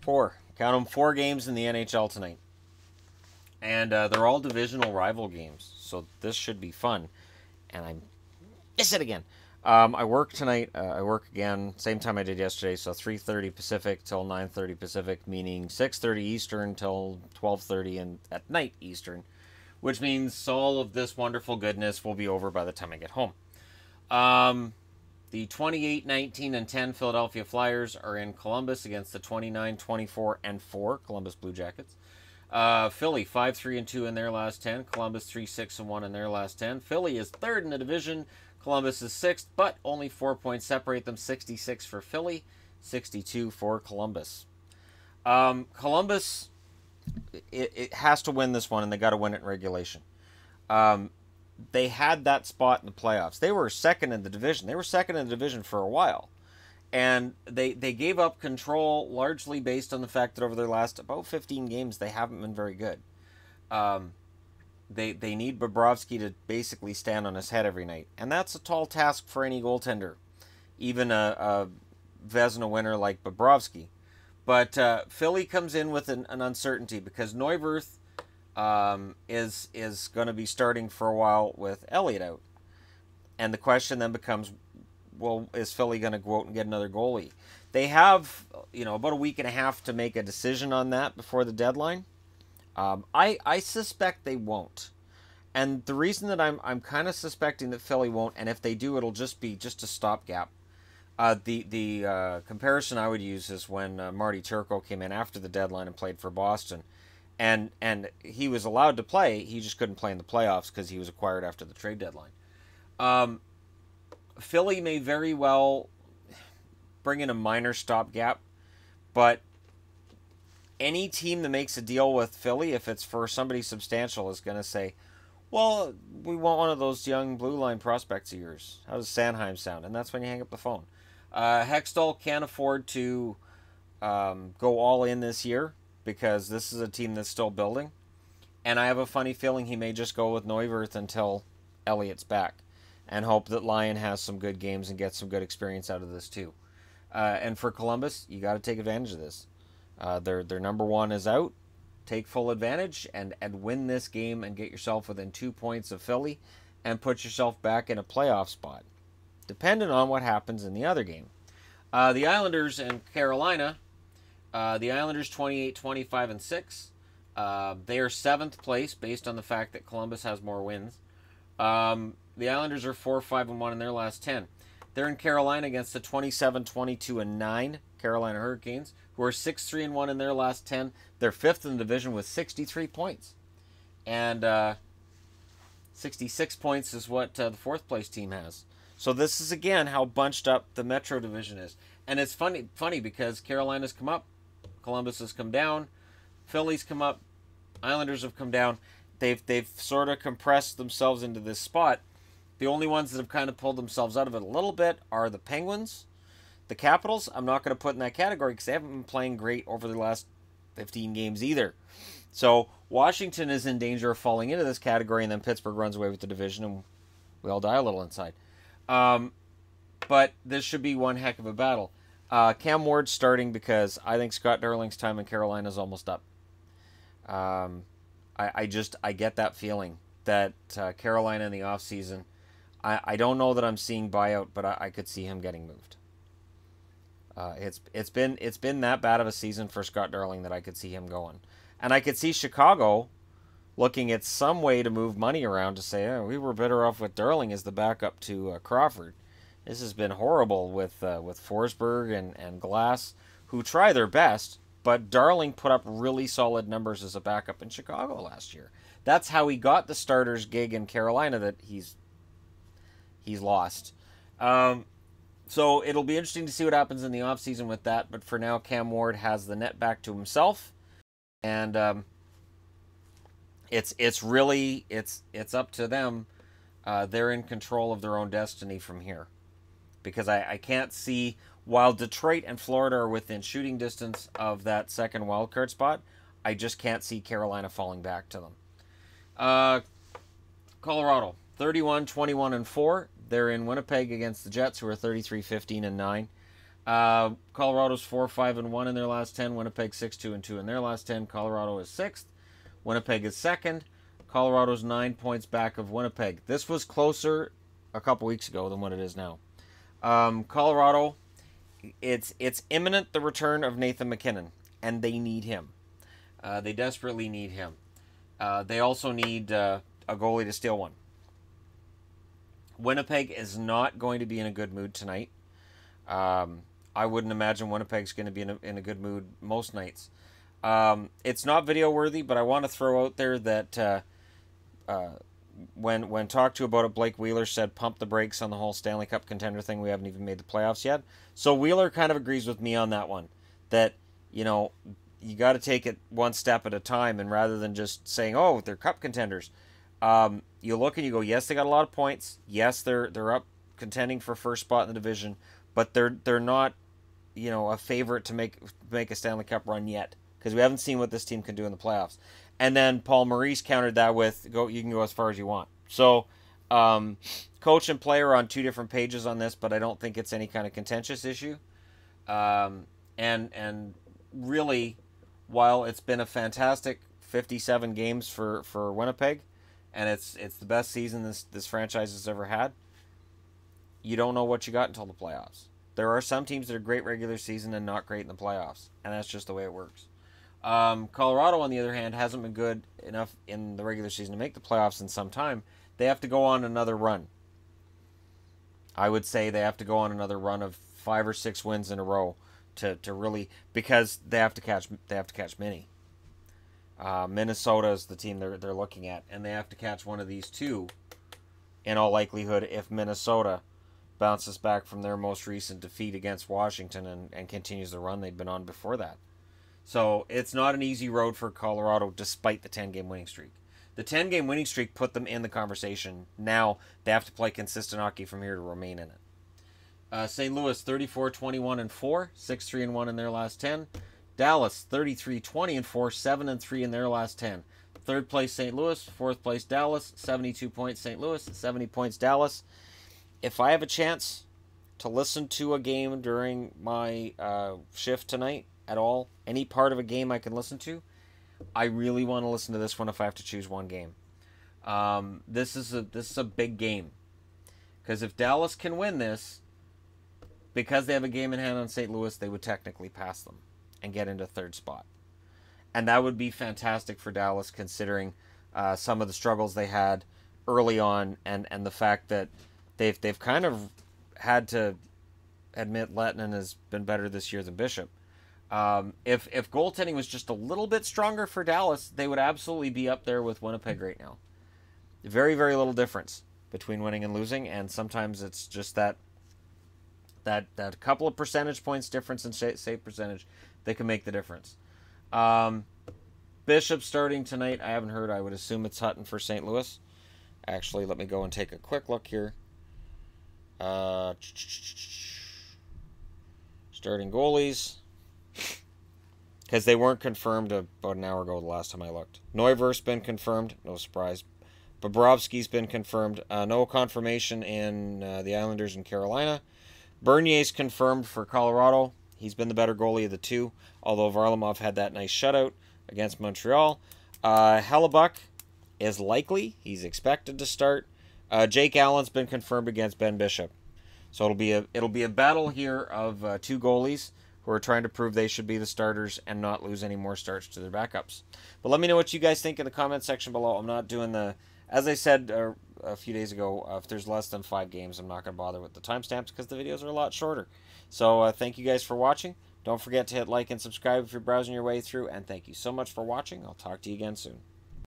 Four. Count them, 4 games in the NHL tonight. And they're all divisional rival games, so this should be fun. And I miss it again. I work tonight. I work again, same time I did yesterday, so 3:30 Pacific till 9:30 Pacific, meaning 6:30 Eastern till 12:30 and at night Eastern, which means all of this wonderful goodness will be over by the time I get home. The 28, 19, and 10 Philadelphia Flyers are in Columbus against the 29, 24, and 4 Columbus Blue Jackets. Philly 5-3 and 2 in their last 10. Columbus 3-6 and 1 in their last 10. Philly is third in the division. Columbus is sixth, but only 4 points separate them. 66 for Philly, 62 for Columbus. Columbus, it has to win this one, and they got to win it in regulation. They had that spot in the playoffs. They were second in the division. They were second in the division for a while. And they gave up control largely based on the fact that over their last about 15 games, they haven't been very good. They need Bobrovsky to basically stand on his head every night. And that's a tall task for any goaltender, even a Vezina winner like Bobrovsky. But Philly comes in with an uncertainty because Neuwirth is going to be starting for a while with Elliott out. And the question then becomes, well, is Philly going to go out and get another goalie? They have, about a week and a half to make a decision on that before the deadline. I suspect they won't. And the reason that I'm kind of suspecting that Philly won't, and if they do, it'll just be a stopgap. The comparison I would use is when Marty Turco came in after the deadline and played for Boston. And he was allowed to play. He just couldn't play in the playoffs because he was acquired after the trade deadline. Philly may very well bring in a minor stopgap, but any team that makes a deal with Philly, if it's for somebody substantial, is going to say, well, we want one of those young blue line prospects of yours. How does Sanheim sound? And that's when you hang up the phone. Hextall can't afford to go all in this year because this is a team that's still building. And I have a funny feeling he may just go with Neuwirth until Elliott's back and hope that Lyon has some good games and gets some good experience out of this too. And for Columbus, you got to take advantage of this. Their number one is out. Take full advantage and win this game and get yourself within 2 points of Philly and put yourself back in a playoff spot, depending on what happens in the other game. The Islanders and Carolina. The Islanders 28, 25, and 6. They are 7th place based on the fact that Columbus has more wins. The Islanders are 4, 5, and 1 in their last 10. They're in Carolina against the 27, 22, and 9 Carolina Hurricanes, who are 6, 3, and 1 in their last 10. They're 5th in the division with 63 points. And 66 points is what the 4th place team has. So this is, again, how bunched up the Metro division is. And it's funny because Carolina's come up, Columbus has come down, Philly's come up, Islanders have come down. They've sort of compressed themselves into this spot. The only ones that have kind of pulled themselves out of it a little bit are the Penguins. The Capitals, I'm not going to put in that category because they haven't been playing great over the last 15 games either. So Washington is in danger of falling into this category, and then Pittsburgh runs away with the division, and we all die a little inside. But this should be one heck of a battle. Cam Ward's starting because I think Scott Darling's time in Carolina is almost up. I get that feeling that Carolina in the offseason, I don't know that I'm seeing buyout, but I could see him getting moved. It's been that bad of a season for Scott Darling that I could see him going. And I could see Chicago looking at some way to move money around to say, oh, we were better off with Darling as the backup to Crawford. This has been horrible with Forsberg and Glass, who try their best, but Darling put up really solid numbers as a backup in Chicago last year. That's how he got the starter's gig in Carolina that he's lost. So it'll be interesting to see what happens in the offseason with that. But for now, Cam Ward has the net back to himself. And it's really up to them. They're in control of their own destiny from here. Because I can't see, while Detroit and Florida are within shooting distance of that second wildcard spot, I just can't see Carolina falling back to them. Colorado, 31, 21, and 4. They're in Winnipeg against the Jets, who are 33, 15, and 9. Colorado's 4-5-1 in their last 10. Winnipeg 6-2-2 in their last 10. Colorado is 6th. Winnipeg is 2nd. Colorado's 9 points back of Winnipeg. This was closer a couple weeks ago than what it is now. Colorado, it's imminent, the return of Nathan MacKinnon, and they need him. They desperately need him. They also need a goalie to steal one. Winnipeg is not going to be in a good mood tonight. I wouldn't imagine Winnipeg's going to be in a good mood most nights. It's not video worthy, but I want to throw out there that when talked to about it, Blake Wheeler said pump the brakes on the whole Stanley Cup contender thing. We haven't even made the playoffs yet. So Wheeler kind of agrees with me on that one. That, you know, you got to take it one step at a time, and rather than just saying, oh, they're cup contenders, you look and you go, yes, they got a lot of points. Yes, they're up contending for first spot in the division, but they're not, you know, a favorite to make a Stanley Cup run yet, because we haven't seen what this team can do in the playoffs. And then Paul Maurice countered that with, you can go as far as you want. So, coach and player are on two different pages on this, but I don't think it's any kind of contentious issue. And really, while it's been a fantastic 57 games for Winnipeg, and it's the best season this franchise has ever had, you don't know what you got until the playoffs. There are some teams that are great regular season and not great in the playoffs, and that's just the way it works. Colorado, on the other hand, hasn't been good enough in the regular season to make the playoffs in some time. They have to go on another run. I would say they have to go on another run of 5 or 6 wins in a row to really, because they have to catch many. Minnesota is the team they're looking at, and they have to catch one of these two in all likelihood if Minnesota bounces back from their most recent defeat against Washington and continues the run they'd been on before that. So it's not an easy road for Colorado despite the 10-game winning streak. The 10-game winning streak put them in the conversation. Now they have to play consistent hockey from here to remain in it. St. Louis 34-21-4, 6-3-1 in their last 10. Dallas 33-20-4, 7-3 in their last 10. Third place St. Louis, fourth place Dallas, 72 points St. Louis, 70 points Dallas. If I have a chance to listen to a game during my shift tonight at all, any part of a game I can listen to, I really want to listen to this one if I have to choose one game. This is a big game, because if Dallas can win this, because they have a game in hand on St. Louis, they would technically pass them and get into third spot, and that would be fantastic for Dallas, considering some of the struggles they had early on, and the fact that they've kind of had to admit Lettinen has been better this year than Bishop. If goaltending was just a little bit stronger for Dallas, they would absolutely be up there with Winnipeg right now. Very, very little difference between winning and losing, and sometimes it's just that couple of percentage points difference in save percentage that can make the difference. Bishop starting tonight, I haven't heard. I would assume it's Hutton for St. Louis. Actually, let me go and take a quick look here. Starting goalies, because they weren't confirmed about an hour ago the last time I looked. Neuver's been confirmed, no surprise. Bobrovsky's been confirmed. No confirmation in the Islanders and Carolina. Bernier's confirmed for Colorado. He's been the better goalie of the two, although Varlamov had that nice shutout against Montreal. Hellebuck is likely. He's expected to start. Jake Allen's been confirmed against Ben Bishop. So it'll be a battle here of two goalies who are trying to prove they should be the starters and not lose any more starts to their backups. But let me know what you guys think in the comment section below. I'm not doing as I said a few days ago, if there's less than 5 games, I'm not going to bother with the timestamps because the videos are a lot shorter. So thank you guys for watching. Don't forget to hit like and subscribe if you're browsing your way through, and thank you so much for watching. I'll talk to you again soon.